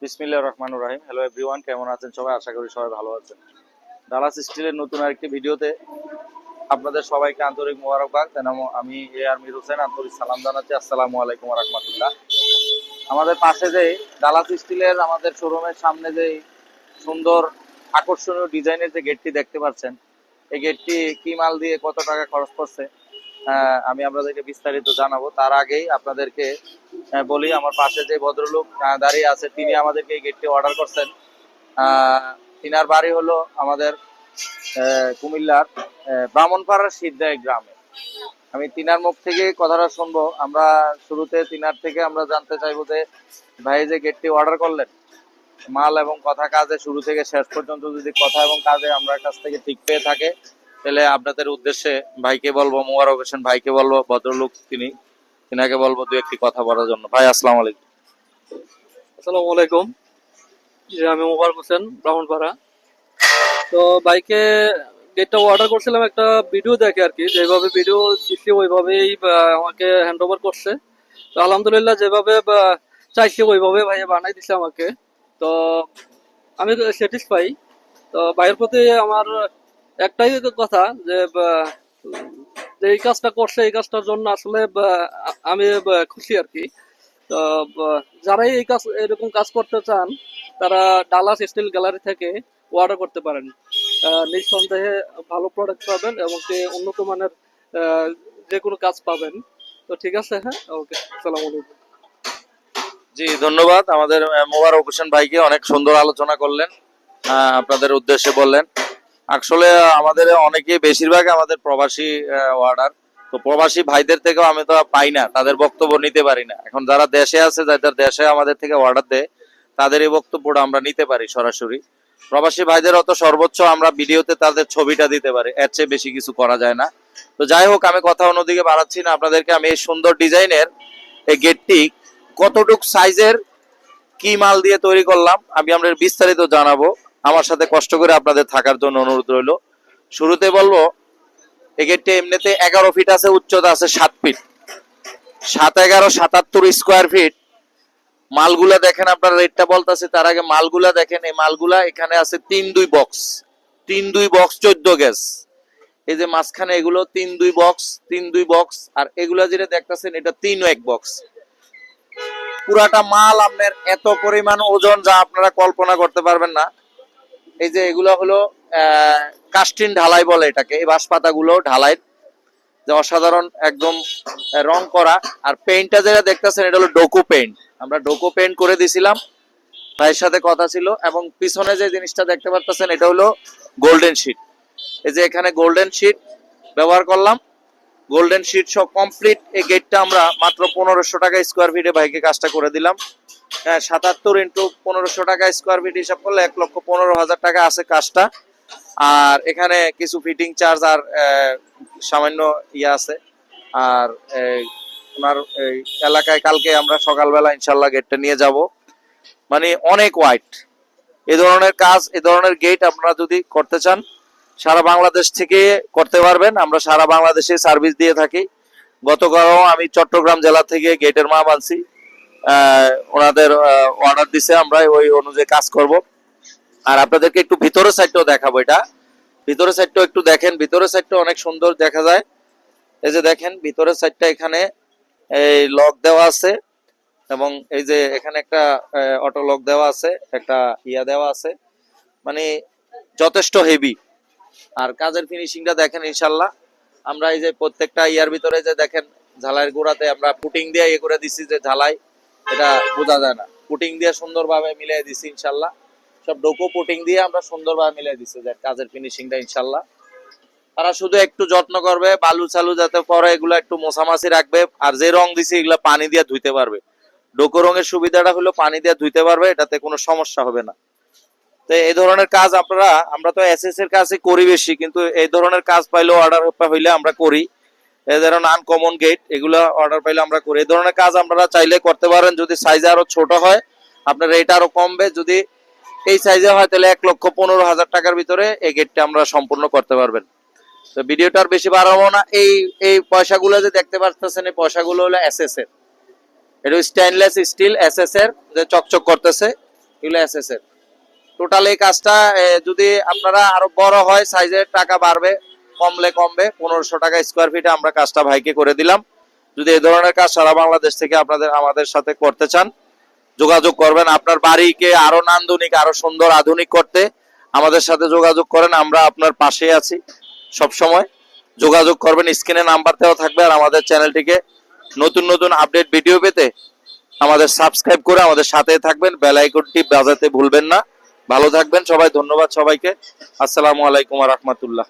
বিসমিল্লাহির রহমানির রহিম। Hello everyone, কেমন আছেন সবাই? আশা করি সবাই ভালো আছেন। ডালাস স্টিলের নতুন আরেকটি ভিডিওতে আপনাদের সবাইকে আন্তরিক মোবারকবাদ। আমি আমির হোসেন আন্তরিক সালাম জানাচ্ছি। আসসালামু আলাইকুম ওয়া রাহমাতুল্লাহ। আমাদের পাশে যে ডালাস স্টিলের আমাদের শোরুমের সামনে যে সুন্দর আকর্ষণীয় ডিজাইনের যে গেটটি দেখতে পাচ্ছেন, এই গেটটি কি মাল দিয়ে কত টাকা খরচ করছে আমি আপনাদেরকে বিস্তারিত জানাবো। তার আগেই আপনাদেরকে বলি, আমার পাশে যে ভদ্রলোক দাঁড়িয়ে আছে তিনি আমাদেরকে এই গেটটি অর্ডার করছেন। তিনার বাড়ি হলো আমাদের কুমিল্লার ব্রাহ্মণপাড়ার সিদ্ধাই গ্রামে। আমি তিনার মুখ থেকে কথাটা শুনবো। আমরা শুরুতে তিনার থেকে আমরা জানতে চাইবো যে ভাই যে গেটটি অর্ডার করলেন, মাল এবং কথা কাজে শুরু থেকে শেষ পর্যন্ত যদি কথা এবং কাজে আমরা কাছ থেকে ঠিক পেয়ে থাকে, তাহলে আপনাদের উদ্দেশ্যে ভাইকে বলবো, মোবারক হোসেন ভাইকে বলবো, ভদ্রলোক তিনাকে বলবো দু একটি কথা বলার জন্য। ভাই আসসালামু আলাইকুম। আসসালামু আলাইকুম। আমি মোবারক হোসেন, ব্রাহ্মণপাড়া। তো বাইকে গেটটা অর্ডার করছিলাম একটা ভিডিও দেখে আর কি, যেভাবে ভিডিও দিচ্ছি ওইভাবেই আমাকে হ্যান্ড ওভার করছে। তো আলহামদুলিল্লাহ যেভাবে চাইছি ওইভাবে ভাইয়া বানাই দিছে আমাকে। তো আমি স্যাটিসফাই। তো ভাইয়ের প্রতি আমার একটাই কথা যে যে এই কাজটা করছে এই কাজটার জন্য আসলে আমি খুশি আর কি। তো যারাই এই কাজ এরকম কাজ করতে চান তারা ডালাস স্টিল গ্যালারি থেকে অর্ডার করতে পারেন। নিঃসন্দেহে ভালো প্রোডাক্ট পাবেন এবং উন্নত মানের যে কোনো কাজ পাবেন। তো ঠিক আছে, হ্যাঁ, ওকে, আসসালামু আলাইকুম। জি ধন্যবাদ আমাদের মোবারক হোসেন ভাইকে, অনেক সুন্দর আলোচনা করলেন, আপনাদের উদ্দেশ্যে বললেন। আসলে আমাদের অনেকেই বেশিরভাগ আমাদের প্রবাসী অর্ডার, তো প্রবাসী ভাইদের থেকেও আমি তো পাই না, তাদের বক্তব্য নিতে পারি না। এখন যারা দেশে আছে, যাদের দেশে আমাদের থেকে অর্ডার দেয়, তাদের এই বক্তব্যটা আমরা নিতে পারি সরাসরি। প্রবাসী ভাইদের অত সর্বোচ্চ আমরা ভিডিওতে তাদের ছবিটা দিতে পারি, এর চেয়ে বেশি কিছু করা যায় না। তো যাই হোক, আমি কথা অন্যদিকে বাড়াচ্ছি না। আপনাদেরকে আমি এই সুন্দর ডিজাইনের এই গেটটি কতটুক সাইজের কি মাল দিয়ে তৈরি করলাম আমি আপনাদের বিস্তারিত জানাবো। আমার সাথে কষ্ট করে আপনাদের থাকার জন্য অনুরোধ রইল। শুরুতে বলবো, এই গেটটি এমনিতে 11 ফিট আছে, উচ্চতা আছে 7 ফিট, 7-11 77 স্কোয়ার ফিট। মালগুলা দেখেন, আপনার রেটটা বলতেছে তার আগে মালগুলা দেখেন। এই মালগুলা এখানে আছে 3-2 বক্স, 3-2 বক্স 14 গ্যাস। এই যে মাঝখানে এগুলো 3-2 বক্স, 3-2 বক্স, আর এগুলা যেটা দেখতেছেন এটা 3-1 বক্স। পুরাটা মাল আপনার এত পরিমাণ ওজন যা আপনারা কল্পনা করতে পারবেন না। এই যে এগুলো হলো কাস্টিন ঢালাই বলে এটাকে, এই বাঁশপাতাগুলো ঢালাই, যে অসাধারণ একদম রং করা। আর পেইন্টটা যেটা দেখতেছেন এটা হলো ডোকো পেইন্ট, আমরা ডোকো পেইন্ট করে দিছিলাম, ভাইয়ের সাথে কথা ছিল। এবং পিছনে যে জিনিসটা দেখতে পাচ্ছেন এটা হলো গোল্ডেন শিট। এই যে এখানে গোল্ডেন শিট ব্যবহার করলাম, গোল্ডেন শিট সব কমপ্লিট। এই গেটটা আমরা মাত্র 1500 টাকা স্কোয়ার ফিটে ভাইকে কাজটা করে দিলাম। হ্যাঁ, 77 ইন্টু 1500 টাকা স্কোয়ার ফিট হিসাব করলে 1,15,000 টাকা আছে কাজটা। আর এখানে কিছু ফিটিং চার্জ আর সামান্য ইয়ে আছে। আর ওনার এই এলাকায় কালকে আমরা সকালবেলা ইনশাল্লাহ গেটটা নিয়ে যাব। মানে অনেক ওয়াইড এই ধরনের কাজ, এই ধরনের গেট আপনারা যদি করতে চান সারা বাংলাদেশ থেকে করতে পারবেন। আমরা সারা বাংলাদেশে সার্ভিস দিয়ে থাকি। গতকালও আমি চট্টগ্রাম জেলা থেকে গেটের মাপ আনছি, ওনাদের অর্ডার দিছে, আমরা ওই অনুযায়ী কাজ করব। আর আপনাদেরকে একটু ভিতরের সাইডটাও দেখাবো। এটা ভিতরের সাইডটাও একটু দেখেন, ভিতরের সাইডটা অনেক সুন্দর দেখা যায়। এই যে দেখেন ভিতরের সাইডটা, এখানে এই লক দেওয়া আছে এবং এই যে এখানে একটা অটো লক দেওয়া আছে, একটা ইয়া দেওয়া আছে, মানে যথেষ্ট হেভি। আর কাজের ফিনিশিংটা দেখেন ইনশাল্লাহ। আমরা এই যে প্রত্যেকটা ইয়ার ভিতরে যে দেখেন ঝালাইয়ের গোড়াতে আমরা পুটিং দিয়ে ইয়ে করে দিছি, যে ঝালাই এটা বোঝা যায় না, পুটিং দিয়ে সুন্দরভাবে মিলিয়ে দিছি ইনশাল্লাহ। সব ডোকো পুটিং দিয়ে আমরা সুন্দরভাবে মিলিয়ে দিছি, যে কাজের ফিনিশিংটা ইনশাল্লাহ। তারা শুধু একটু যত্ন করবে, বালু চালু যাতে পরে এগুলো একটু মোছামাছি রাখবে। আর যে রং দিছে এগুলো পানি দিয়ে ধুইতে পারবে। ডোকো রঙের সুবিধাটা হলো পানি দিয়ে ধুইতে পারবে, এটাতে কোনো সমস্যা হবে না। তো এই ধরনের কাজ আমরা তো এসএস এর কাজই করি বেশি, কিন্তু এই ধরনের কাজ পাইলেও অর্ডার হইলে আমরা করি। এই ধরনের আনকমন গেট এগুলো অর্ডার পাইলে আমরা করি। এই ধরনের কাজ আপনারা চাইলে করতে পারেন। যদি সাইজে আরো ছোট হয় আপনার রেট আরো কমবে, যদি এই সাইজে হয় তাহলে 1,15,000 টাকার ভিতরে এই গেটটা আমরা সম্পূর্ণ করতে পারবেন। তো ভিডিওটা আর বেশি বাড়াবো না। এই পয়সাগুলো যে দেখতে পাচ্ছেন, এই পয়সাগুলো হলো এসএস এর, এটা স্টেনলেস স্টিল এসএস এর, যে চকচক করতেছে। এগুলো এসএস এর। টোটাল এই কাজটা যদি আপনারা আরো বড় হয় সাইজের টাকা বাড়বে, কমলে কমবে, 1500 টাকা স্কোয়ার ফিটে আমরা কাজটা ভাইকে করে দিলাম। যদি এই ধরনের কাজ সারা বাংলাদেশ থেকে আমাদের সাথে করতে চান, যোগাযোগ করবেন। আপনার বাড়িকে আরো নান্দনিক, আরো সুন্দর, আধুনিক করতে আমাদের সাথে যোগাযোগ করেন। আমরা আপনার পাশে আছি সব সময়। যোগাযোগ করবেন, স্ক্রিনে নাম্বার দেওয়া থাকবে। আর আমাদের চ্যানেলটিকে নতুন নতুন আপডেট ভিডিও পেতে আমাদের সাবস্ক্রাইব করে আমাদের সাথে থাকবেন, বেল আইকনটি বাজাতে ভুলবেন না। ভালো থাকবেন সবাই, ধন্যবাদ সবাইকে। আসসালামু আলাইকুম ওয়া রাহমাতুল্লাহ।